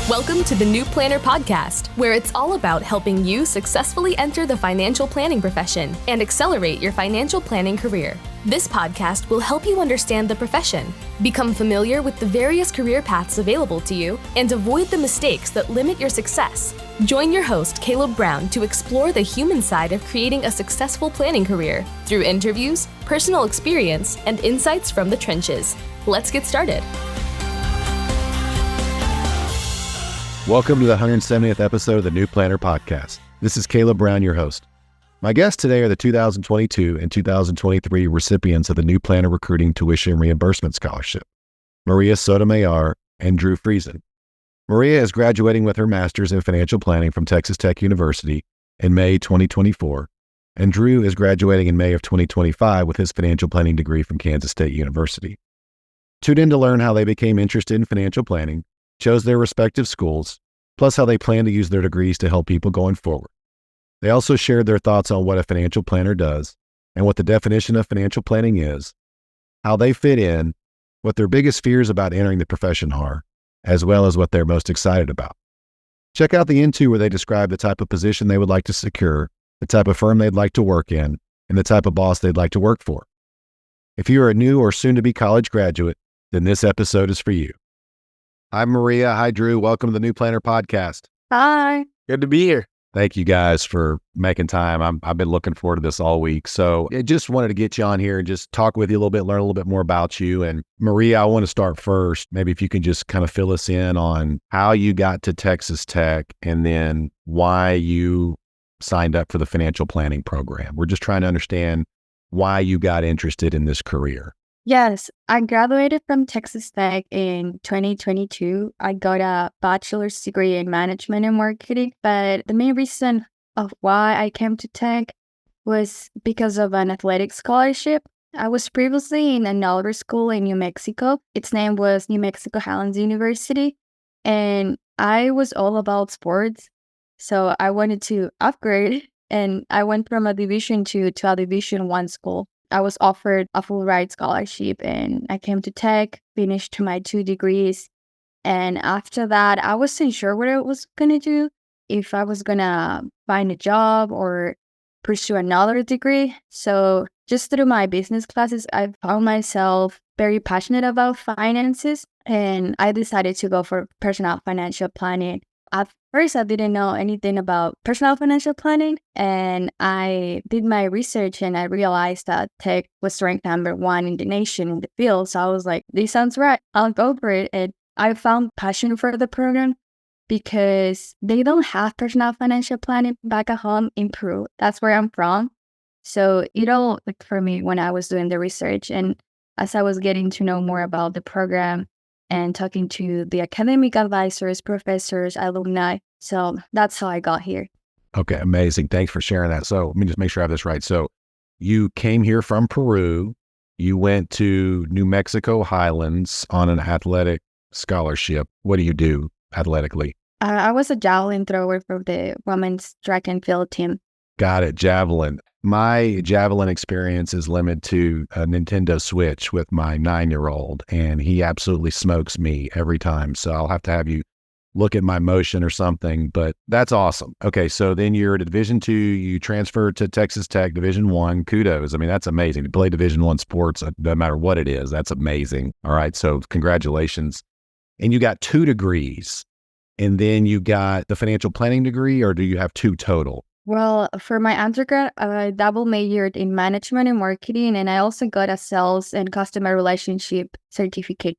Welcome to the New Planner Podcast, where it's all about helping you successfully enter the financial planning profession and accelerate your financial planning career. This podcast will help you understand the profession, become familiar with the various career paths available to you, and avoid the mistakes that limit your success. Join your host, Caleb Brown, to explore the human side of creating a successful planning career through interviews, personal experience, and insights from the trenches. Let's get started. Welcome to the 170th episode of the New Planner Podcast. This is Caleb Brown, your host. My guests today are the 2022 and 2023 recipients of the New Planner Recruiting Tuition Reimbursement Scholarship, Maria Sotomayor and Drew Friesen. Maria is graduating with her master's in financial planning from Texas Tech University in May 2024, and Drew is graduating in May of 2025 with his financial planning degree from Kansas State University. Tune in to learn how they became interested in financial planning, chose their respective schools, plus how they plan to use their degrees to help people going forward. They also shared their thoughts on what a financial planner does and what the definition of financial planning is, how they fit in, what their biggest fears about entering the profession are, as well as what they're most excited about. Check out the Into where they describe the type of position they would like to secure, the type of firm they'd like to work in, and the type of boss they'd like to work for. If you are a new or soon-to-be college graduate, then this episode is for you. Hi, Maria. Hi, Drew. Welcome to the New Planner Podcast. Hi. Good to be here. Thank you guys for making time. I've been looking forward to this all week. So I just wanted to get you on here and just talk with you a little bit, learn a little bit more about you. And Maria, I want to start first. Maybe if you can just kind of fill us in on how you got to Texas Tech and then why you signed up for the financial planning program. We're just trying to understand why you got interested in this career. Yes, I graduated from Texas Tech in 2022. I got a bachelor's degree in management and marketing, but the main reason of why I came to Tech was because of an athletic scholarship. I was previously in another school in New Mexico. Its name was New Mexico Highlands University, and I was all about sports, so I wanted to upgrade, and I went from a Division II to a Division I school. I was offered a full ride scholarship and I came to Tech, finished my 2 degrees. And after that, I wasn't sure what I was going to do, if I was going to find a job or pursue another degree. So just through my business classes, I found myself very passionate about finances and I decided to go for personal financial planning. At first, I didn't know anything about personal financial planning, and I did my research and I realized that Tech was ranked number 1 in the nation in the field. So I was like, this sounds right. I'll go for it. And I found passion for the program because they don't have personal financial planning back at home in Peru. That's where I'm from. So it all clicked for me when I was doing the research. And as I was getting to know more about the program, and talking to the academic advisors, professors, alumni. So that's how I got here. Okay, amazing. Thanks for sharing that. So let me just make sure I have this right. So you came here from Peru. You went to New Mexico Highlands on an athletic scholarship. What do you do athletically? I was a javelin thrower for the women's track and field team. Got it. Javelin. My javelin experience is limited to a Nintendo Switch with my 9-year-old, and he absolutely smokes me every time. So I'll have to have you look at my motion or something, but that's awesome. Okay, so then you're at Division II, you transferred to Texas Tech, Division I. Kudos. I mean, that's amazing. To play Division I sports, no matter what it is, that's amazing. All right, so congratulations. And you got 2 degrees, and then you got the financial planning degree, or do you have 2 total? Well, for my undergrad, I double majored in management and marketing, and I also got a sales and customer relationship certificate.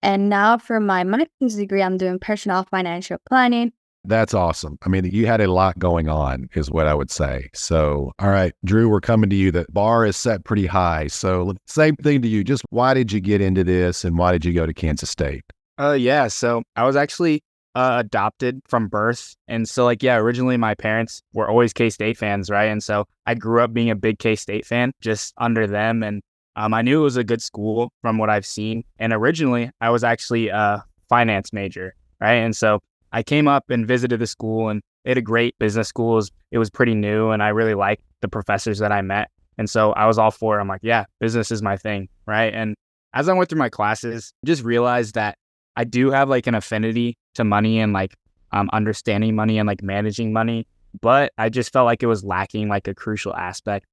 And now for my master's degree, I'm doing personal financial planning. That's awesome. I mean, you had a lot going on is what I would say. So, all right, Drew, we're coming to you. The bar is set pretty high. So same thing to you. Just why did you get into this and why did you go to Kansas State? So I was actually adopted from birth. And so originally my parents were always K-State fans, right? And so I grew up being a big K-State fan just under them. And I knew it was a good school from what I've seen. And originally I was actually a finance major, right? And so I came up and visited the school and they had a great business school. It was pretty new and I really liked the professors that I met. And so I was all for it. I'm like, yeah, business is my thing, right? And as I went through my classes, just realized that I do have like an affinity to money and like understanding money and like managing money, but I just felt like it was lacking like a crucial aspect.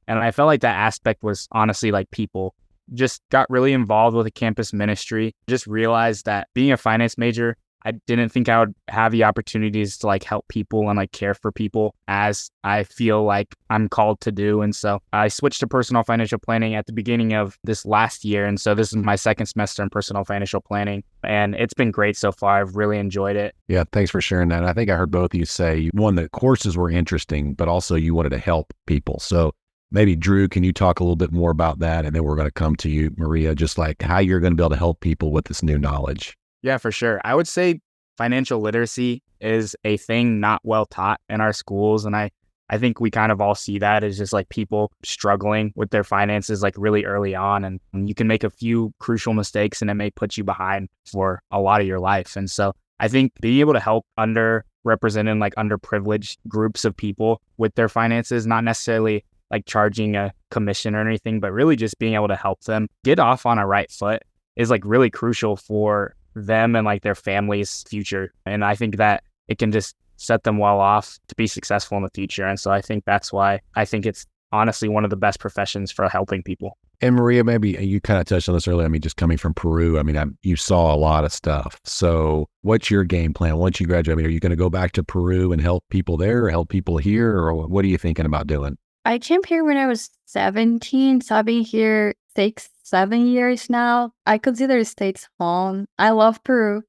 And I felt like that aspect was honestly like people. Just got really involved with the campus ministry, just realized that being a finance major, I didn't think I would have the opportunities to like help people and like care for people as I feel like I'm called to do. And so I switched to personal financial planning at the beginning of this last year. And so this is my second semester in personal financial planning. And it's been great so far. I've really enjoyed it. Yeah, thanks for sharing that. I think I heard both of you say, one, the courses were interesting, but also you wanted to help people. So maybe Drew, can you talk a little bit more about that? And then we're going to come to you, Maria, just like how you're going to be able to help people with this new knowledge. Yeah, for sure. I would say financial literacy is a thing not well taught in our schools. And I think we kind of all see that as just like people struggling with their finances like really early on. And you can make a few crucial mistakes and it may put you behind for a lot of your life. And so I think being able to help underrepresented and like underprivileged groups of people with their finances, not necessarily like charging a commission or anything, but really just being able to help them get off on a right foot is like really crucial for them and like their family's future. And I think that it can just set them well off to be successful in the future. And so I think that's why I think it's honestly one of the best professions for helping people. And Maria, maybe you kind of touched on this earlier. I mean, just coming from Peru, I mean, you saw a lot of stuff. So what's your game plan once you graduate? I mean, are you going to go back to Peru and help people there or help people here? Or what are you thinking about doing? I came here when I was 17, so I've been here 6-7 years now. I consider the States home. I love Peru,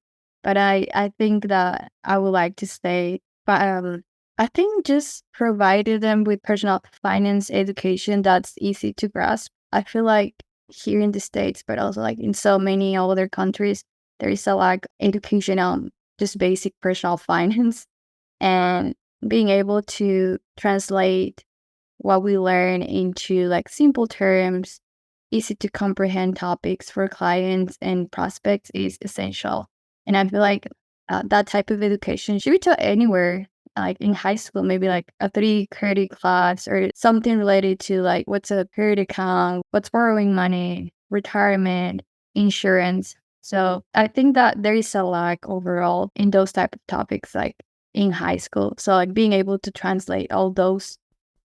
but I think that I would like to stay. But I think just provided them with personal finance education that's easy to grasp. I feel like here in the States, but also like in so many other countries, there is a lack of education on just basic personal finance, and being able to translate what we learn into like simple terms, easy to comprehend topics for clients and prospects is essential. And I feel like that type of education should be taught anywhere, like in high school, maybe like a 3 credit class or something related to like what's a credit account, what's borrowing money, retirement, insurance. So I think that there is a lack overall in those type of topics like in high school. So like being able to translate all those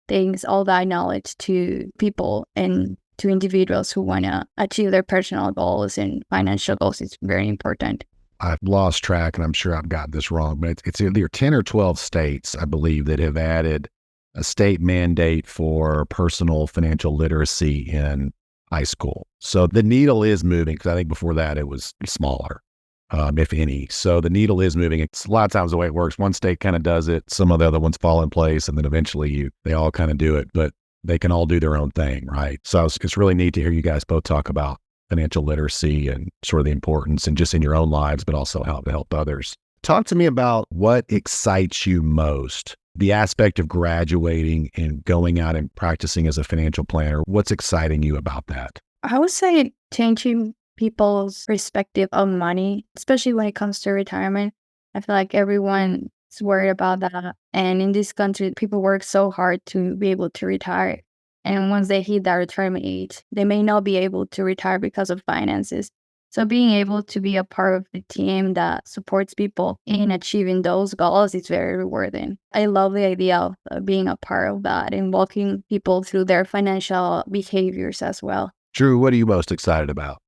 things, all that knowledge to people and to individuals who want to achieve their personal goals and financial goals is very important. I've lost track, and I'm sure I've got this wrong, but it's either 10 or 12 states, I believe, that have added a state mandate for personal financial literacy in high school. So the needle is moving, because I think before that it was smaller, if any. So the needle is moving. It's a lot of times the way it works. One state kind of does it, some of the other ones fall in place, and then eventually they all kind of do it, but they can all do their own thing, right? So it's really neat to hear you guys both talk about financial literacy and sort of the importance and just in your own lives, but also how to help others. Talk to me about what excites you most, the aspect of graduating and going out and practicing as a financial planner. What's exciting you about that? I would say changing people's perspective on money, especially when it comes to retirement. I feel like everyone is worried about that. And in this country, people work so hard to be able to retire. And once they hit that retirement age, they may not be able to retire because of finances. So being able to be a part of the team that supports people in achieving those goals is very rewarding. I love the idea of being a part of that and walking people through their financial behaviors as well. Drew, what are you most excited about?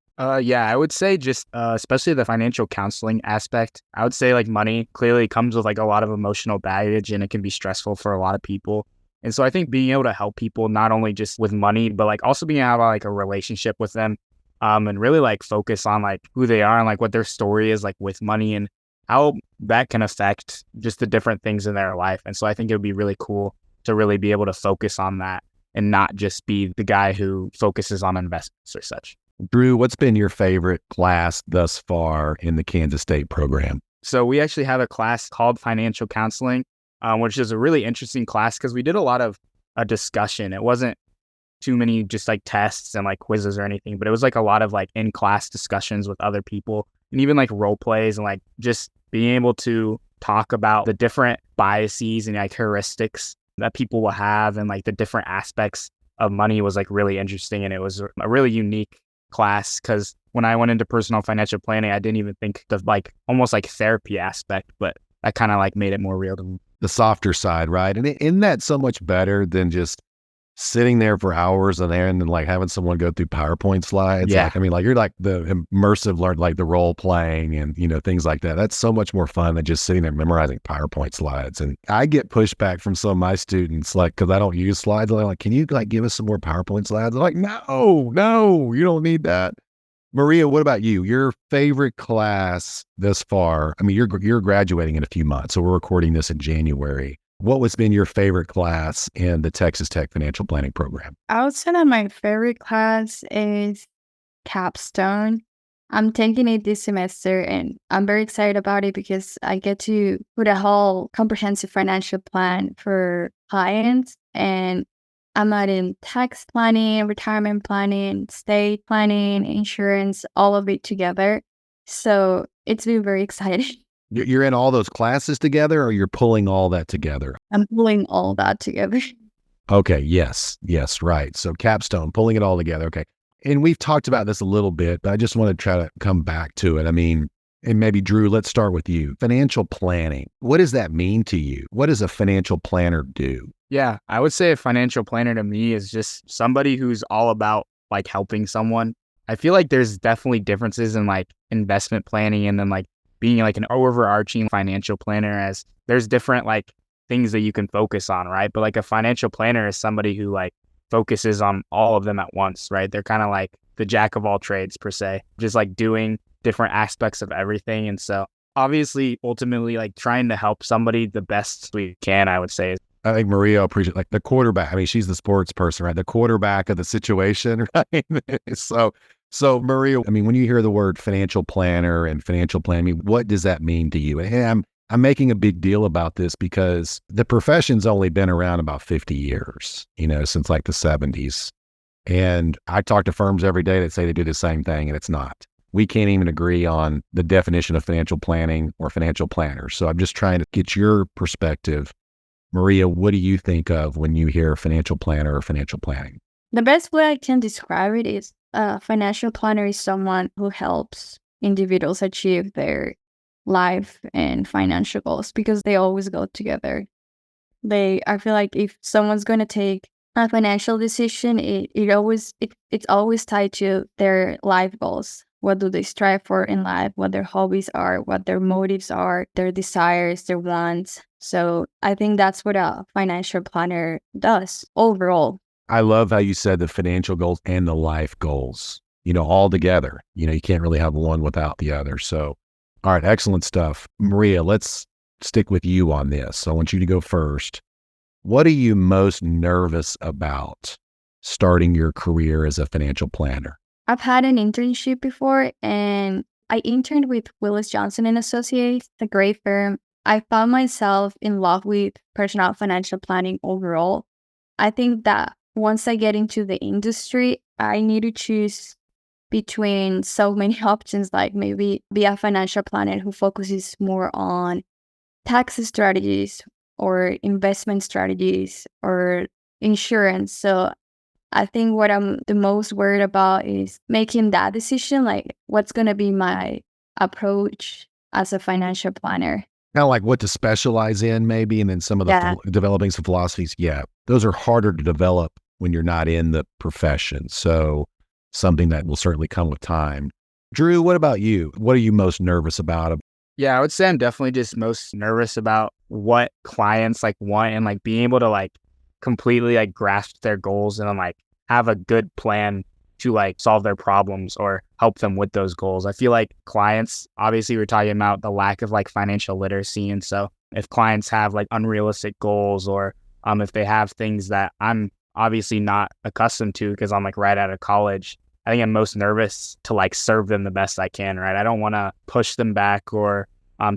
Yeah, I would say just especially the financial counseling aspect. I would say like money clearly comes with like a lot of emotional baggage, and it can be stressful for a lot of people. And so I think being able to help people not only just with money, but like also being able to have like a relationship with them, and really like focus on like who they are and like what their story is like with money and how that can affect just the different things in their life. And so I think it would be really cool to really be able to focus on that and not just be the guy who focuses on investments or such. Drew, what's been your favorite class thus far in the Kansas State program? So we actually have a class called Financial Counseling, which is a really interesting class because we did a lot of a discussion. It wasn't too many just like tests and like quizzes or anything, but it was like a lot of like in-class discussions with other people and even like role plays and like just being able to talk about the different biases and like heuristics that people will have and like the different aspects of money was like really interesting. And it was a really unique class because when I went into personal financial planning, I didn't even think of like almost like therapy aspect, but that kind of like made it more real to me. The softer side, right? And isn't that so much better than just sitting there for hours on end and like having someone go through PowerPoint slides? Yeah. Like, I mean, like you're like the immersive learn, like the role playing and, things like that. That's so much more fun than just sitting there memorizing PowerPoint slides. And I get pushback from some of my students, like, cause I don't use slides. They're like, can you like give us some more PowerPoint slides? I'm like, no, you don't need that. Maria, what about you? Your favorite class thus far? I mean, you're graduating in a few months, so we're recording this in January. What was been your favorite class in the Texas Tech Financial Planning Program? I would say that my favorite class is Capstone. I'm taking it this semester and I'm very excited about it because I get to put a whole comprehensive financial plan for clients, and I'm adding tax planning, retirement planning, estate planning, insurance, all of it together. So it's been very exciting. You're in all those classes together, or you're pulling all that together? I'm pulling all that together. Okay, yes, right. So Capstone, pulling it all together. Okay. And we've talked about this a little bit, but I just want to try to come back to it. I mean, and maybe Drew, let's start with you. Financial planning. What does that mean to you? What does a financial planner do? Yeah, I would say a financial planner to me is just somebody who's all about like helping someone. I feel like there's definitely differences in like investment planning and then like being like an overarching financial planner, as there's different like things that you can focus on, right? But like a financial planner is somebody who like focuses on all of them at once, right? They're kind of like the jack of all trades per se, just like doing different aspects of everything. And so obviously, ultimately, like trying to help somebody the best we can, I would say. I think Maria appreciates like the quarterback. I mean, she's the sports person, right? The quarterback of the situation, right? So Maria, I mean, when you hear the word financial planner and financial planning, I mean, what does that mean to you? And I'm making a big deal about this because the profession's only been around about 50 years, since like the 70s. And I talk to firms every day that say they do the same thing, and it's not. We can't even agree on the definition of financial planning or financial planners. So I'm just trying to get your perspective. Maria, what do you think of when you hear financial planner or financial planning? The best way I can describe it is a financial planner is someone who helps individuals achieve their life and financial goals because they always go together. I feel like if someone's going to take a financial decision, it's always tied to their life goals. What do they strive for in life? What their hobbies are, what their motives are, their desires, their wants. So I think that's what a financial planner does overall. I love how you said the financial goals and the life goals, all together. You can't really have one without the other. So, all right, excellent stuff. Maria, let's stick with you on this. I want you to go first. What are you most nervous about starting your career as a financial planner? I've had an internship before, and I interned with Willis Johnson and Associates, a great firm. I found myself in love with personal financial planning overall. I think that once I get into the industry, I need to choose between so many options, like maybe be a financial planner who focuses more on tax strategies or investment strategies or insurance. So I think what I'm the most worried about is making that decision, like what's going to be my approach as a financial planner. Kind of like what to specialize in maybe, and then some of the developing some philosophies. Yeah, those are harder to develop when you're not in the profession. So something that will certainly come with time. Drew, what about you? What are you most nervous about? Yeah, I would say I'm definitely just most nervous about what clients like want and like being able to like completely like grasp their goals and then like have a good plan to like solve their problems or help them with those goals. I feel like clients, obviously we're talking about the lack of like financial literacy. And so if clients have like unrealistic goals or if they have things that I'm obviously not accustomed to because I'm like right out of college, I think I'm most nervous to like serve them the best I can, right? I don't want to push them back or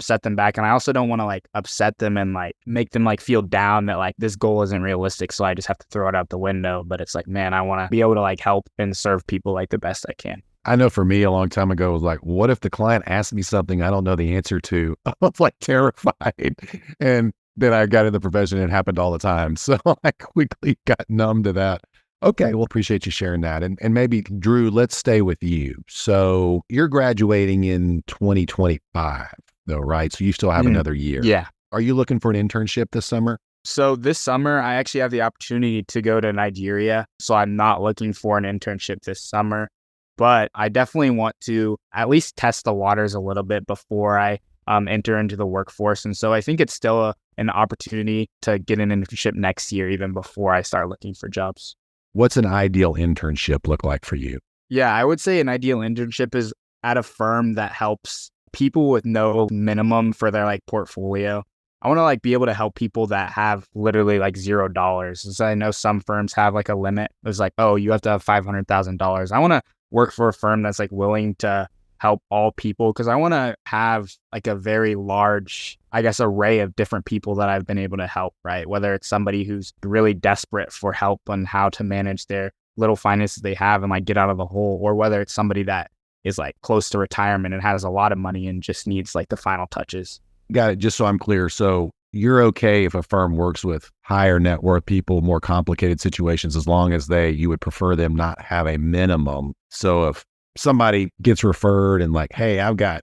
set them back. And I also don't want to like upset them and like make them like feel down that like this goal isn't realistic. So I just have to throw it out the window. But it's like, man, I want to be able to like help and serve people like the best I can. I know for me a long time ago, it was like, what if the client asked me something I don't know the answer to? I was like terrified. And then I got in the profession and it happened all the time. So I quickly got numb to that. Okay, well, appreciate you sharing that. And maybe, Drew, let's stay with you. So you're graduating in 2025, though, right? So you still have another year. Yeah. Are you looking for an internship this summer? So this summer, I actually have the opportunity to go to Nigeria. So I'm not looking for an internship this summer, but I definitely want to at least test the waters a little bit before I enter into the workforce. And so I think it's still an opportunity to get an internship next year, even before I start looking for jobs. What's an ideal internship look like for you? Yeah, I would say an ideal internship is at a firm that helps people with no minimum for their like portfolio. I want to like be able to help people that have literally like $0. So I know some firms have like a limit. It's like, oh, you have to have $500,000. I want to work for a firm that's like willing to help all people, because I want to have like a very large, I guess, array of different people that I've been able to help, right? Whether it's somebody who's really desperate for help on how to manage their little finances they have and like get out of the hole, or whether it's somebody that is like close to retirement and has a lot of money and just needs like the final touches. Got it. Just so I'm clear. So you're okay if a firm works with higher net worth people, more complicated situations, as long as you would prefer them not have a minimum. So if somebody gets referred and like, hey, I've got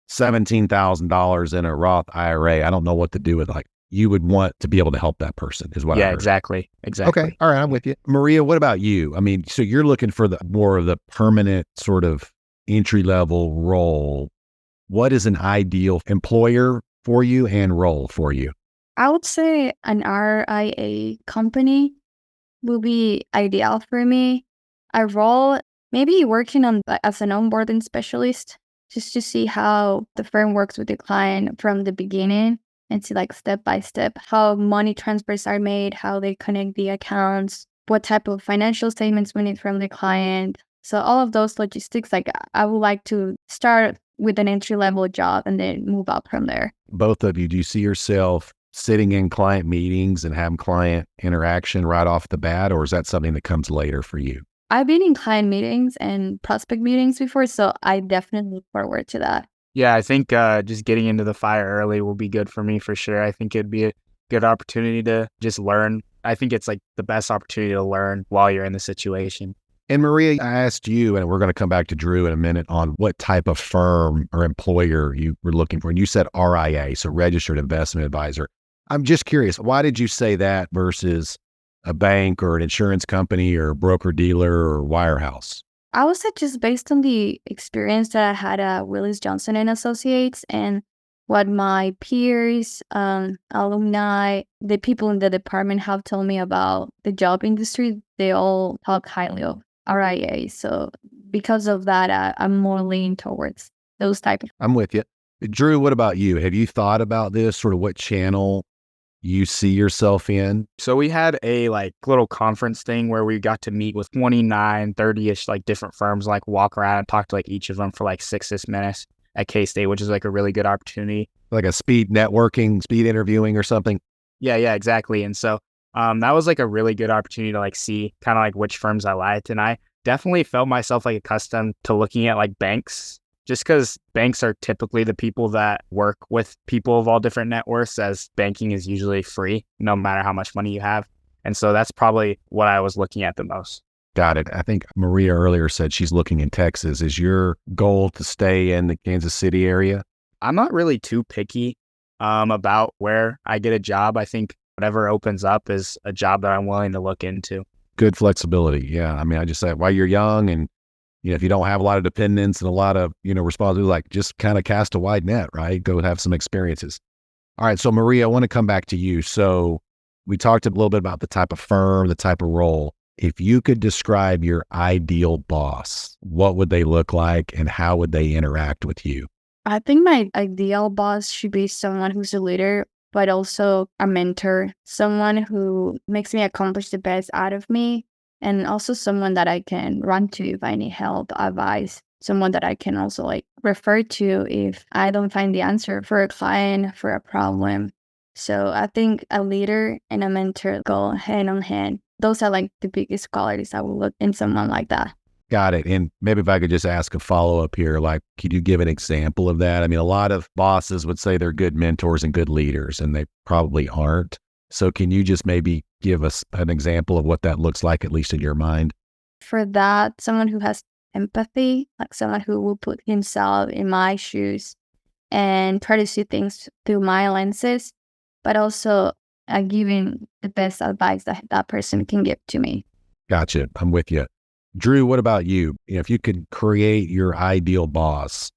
$17,000 in a Roth IRA, I don't know what to do with, like, you would want to be able to help that person is what I heard. Exactly. Okay. All right. I'm with you. Maria, what about you? I mean, so you're looking for the more of the permanent sort of entry level role. What is an ideal employer for you and role for you? I would say an RIA company will be ideal for me. A role, maybe working on as an onboarding specialist, just to see how the firm works with the client from the beginning and see like step by step how money transfers are made, how they connect the accounts, what type of financial statements we need from the client. So all of those logistics, like I would like to start with an entry-level job and then move up from there. Both of you, do you see yourself sitting in client meetings and having client interaction right off the bat, or is that something that comes later for you? I've been in client meetings and prospect meetings before, so I definitely look forward to that. Yeah, I think just getting into the fire early will be good for me for sure. I think it'd be a good opportunity to just learn. I think it's like the best opportunity to learn while you're in the situation. And Maria, I asked you, and we're going to come back to Drew in a minute, on what type of firm or employer you were looking for. And you said RIA, so Registered Investment Advisor. I'm just curious, why did you say that versus a bank or an insurance company or broker dealer or wirehouse? I would say just based on the experience that I had at Willis Johnson and Associates and what my peers, alumni, the people in the department have told me about the job industry, they all talk highly of RIA. So because of that, I'm more leaning towards those type of. I'm with you. Drew, what about you? Have you thought about this, sort of what channel you see yourself in? So we had a like little conference thing where we got to meet with 29, 30-ish like different firms, like walk around and talk to like each of them for like 6 minutes at K-State, which is like a really good opportunity. Like a speed networking, speed interviewing or something? Yeah, exactly. And so that was like a really good opportunity to like see kind of like which firms I liked. And I definitely felt myself like accustomed to looking at like banks, just because banks are typically the people that work with people of all different net worths, as banking is usually free, no matter how much money you have. And so that's probably what I was looking at the most. Got it. I think Maria earlier said she's looking in Texas. Is your goal to stay in the Kansas City area? I'm not really too picky about where I get a job. I think whatever opens up is a job that I'm willing to look into. Good flexibility. Yeah. I mean, I just say while you're young and, if you don't have a lot of dependents and a lot of, responsibility, like just kind of cast a wide net, right? Go have some experiences. All right. So Maria, I want to come back to you. So we talked a little bit about the type of firm, the type of role. If you could describe your ideal boss, what would they look like and how would they interact with you? I think my ideal boss should be someone who's a leader, but also a mentor, someone who makes me accomplish the best out of me, and also someone that I can run to if I need help, advice, someone that I can also like refer to if I don't find the answer for a client, for a problem. So I think a leader and a mentor go hand in hand. Those are like the biggest qualities I would look in someone like that. Got it. And maybe if I could just ask a follow-up here, like, could you give an example of that? I mean, a lot of bosses would say they're good mentors and good leaders, and they probably aren't. So can you just maybe give us an example of what that looks like, at least in your mind? For that, someone who has empathy, like someone who will put himself in my shoes and try to see things through my lenses, but also giving the best advice that that person can give to me. Gotcha. I'm with you. Drew, what about you? If you could create your ideal boss,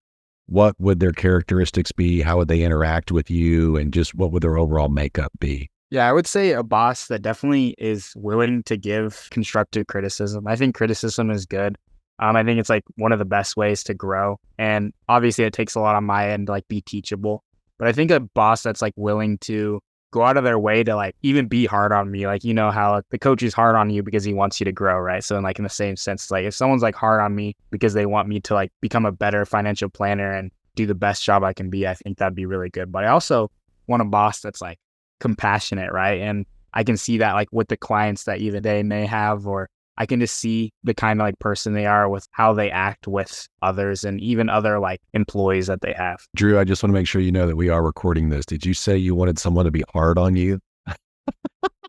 what would their characteristics be? How would they interact with you? And just what would their overall makeup be? Yeah, I would say a boss that definitely is willing to give constructive criticism. I think criticism is good. I think it's like one of the best ways to grow. And obviously it takes a lot on my end to like be teachable. But I think a boss that's like willing to go out of their way to like even be hard on me, like, you know how like, the coach is hard on you because he wants you to grow, right? So in the same sense, like if someone's like hard on me because they want me to like become a better financial planner and do the best job I can be, I think that'd be really good. But I also want a boss that's like compassionate, right? And I can see that like with the clients that either they may have, or I can just see the kind of like person they are with how they act with others and even other like employees that they have. Drew, I just want to make sure you know that we are recording this. Did you say you wanted someone to be hard on you?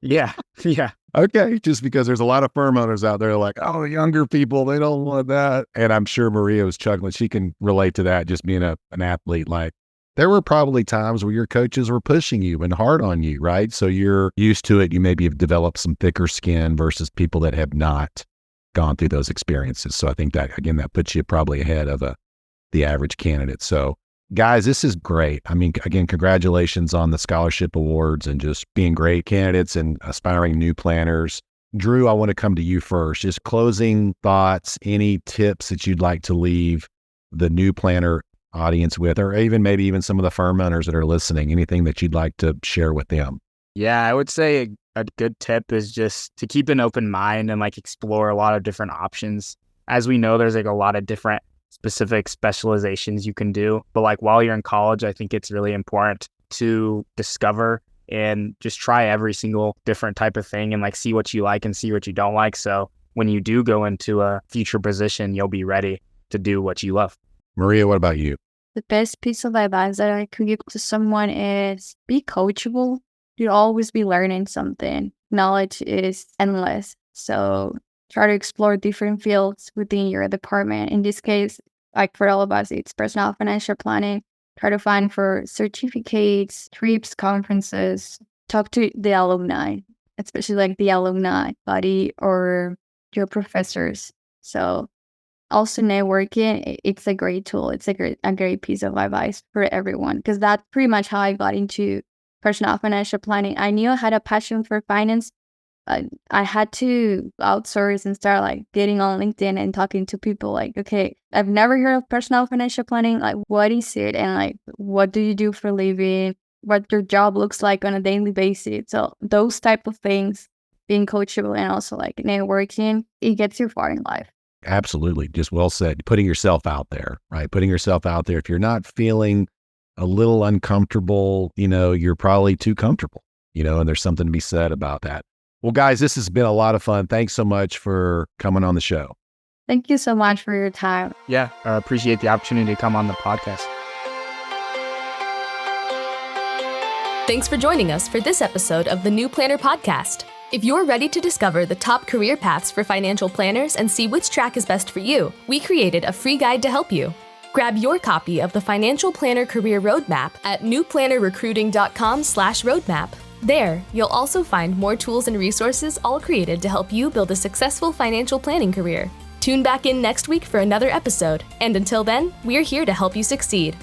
Yeah. Okay, just because there's a lot of firm owners out there like, oh, younger people, they don't want that. And I'm sure Maria was chuckling. She can relate to that, just being an athlete. Like, there were probably times where your coaches were pushing you and hard on you, right? So you're used to it. You maybe have developed some thicker skin versus people that have not gone through those experiences. So I think that, again, that puts you probably ahead of the average candidate. So guys, this is great. I mean, again, congratulations on the scholarship awards and just being great candidates and aspiring new planners. Drew, I want to come to you first. Just closing thoughts, any tips that you'd like to leave the new planner audience with, or maybe even some of the firm owners that are listening, anything that you'd like to share with them? Yeah, I would say a good tip is just to keep an open mind and like explore a lot of different options. As we know, there's like a lot of different specific specializations you can do. But like while you're in college, I think it's really important to discover and just try every single different type of thing and like see what you like and see what you don't like. So when you do go into a future position, you'll be ready to do what you love. Maria, what about you? The best piece of advice that I could give to someone is be coachable. You'll always be learning something. Knowledge is endless. So try to explore different fields within your department. In this case, like for all of us, it's personal financial planning. Try to find for certificates, trips, conferences. Talk to the alumni, especially like the alumni body or your professors. So also networking, it's a great tool. It's a great piece of advice for everyone, because that's pretty much how I got into personal financial planning. I knew I had a passion for finance. I had to outsource and start like getting on LinkedIn and talking to people like, okay, I've never heard of personal financial planning. Like, what is it? And like, what do you do for a living? What your job looks like on a daily basis? So those type of things, being coachable and also like networking, it gets you far in life. Absolutely. Just well said. Putting yourself out there, right? Putting yourself out there. If you're not feeling a little uncomfortable, you're probably too comfortable, and there's something to be said about that. Well, guys, this has been a lot of fun. Thanks so much for coming on the show. Thank you so much for your time. Yeah, I appreciate the opportunity to come on the podcast. Thanks for joining us for this episode of the New Planner Podcast. If you're ready to discover the top career paths for financial planners and see which track is best for you, we created a free guide to help you. Grab your copy of the Financial Planner Career Roadmap at newplannerrecruiting.com/roadmap. There, you'll also find more tools and resources all created to help you build a successful financial planning career. Tune back in next week for another episode, and until then, we're here to help you succeed.